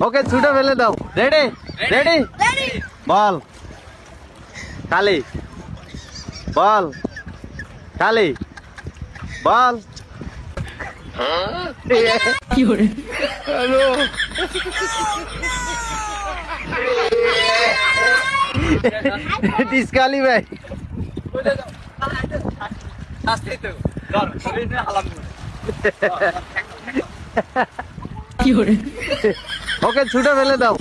ওকে ছুটে ফেলে দাও। রেডি রেডি বল খালি বল খালি বল। ডিসকালি ভাই ওকে ছুটে ফেলে দাও।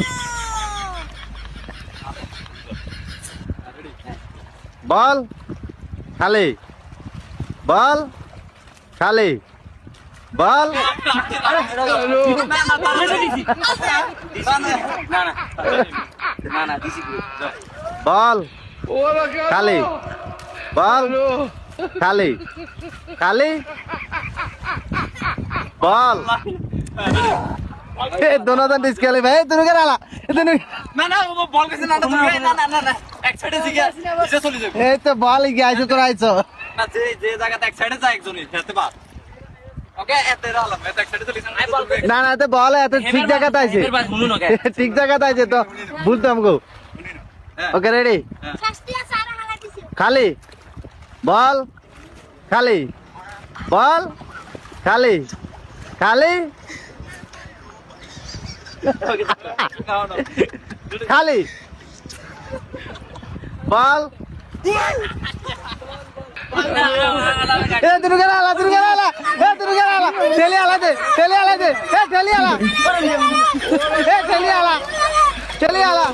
বল খালি বল খালি বল। বল খালি বল খালি খালি বল। दोनों तो डिस्काली भाई दोनों क्या डाला दोनों না ও বল গেছে না না এক সাইডে জিগা ইসে চলে যাবে। এই তো বল গিয়ে আইছো তোরা আইছো না যে জায়গাতে এক সাইডে যায় একজনই খেলতে পার। ওকে এতে রালাম এতে এক সাইডে চলে যান আই বল না না তো বল এত ঠিক জায়গাতে আইছে ঠিক জায়গাতে আইছে তো বলতাম গো। ওকে রেডি খালি বল খালি বল খালি খালি খালি বল। এ দুর্গা আলা দুর্গা আলা এ দুর্গা আলা ঠেলি আলা দে ঠেলি আলা দে এ ঠেলি আলা এ ঠেলি আলা ঠেলি আলা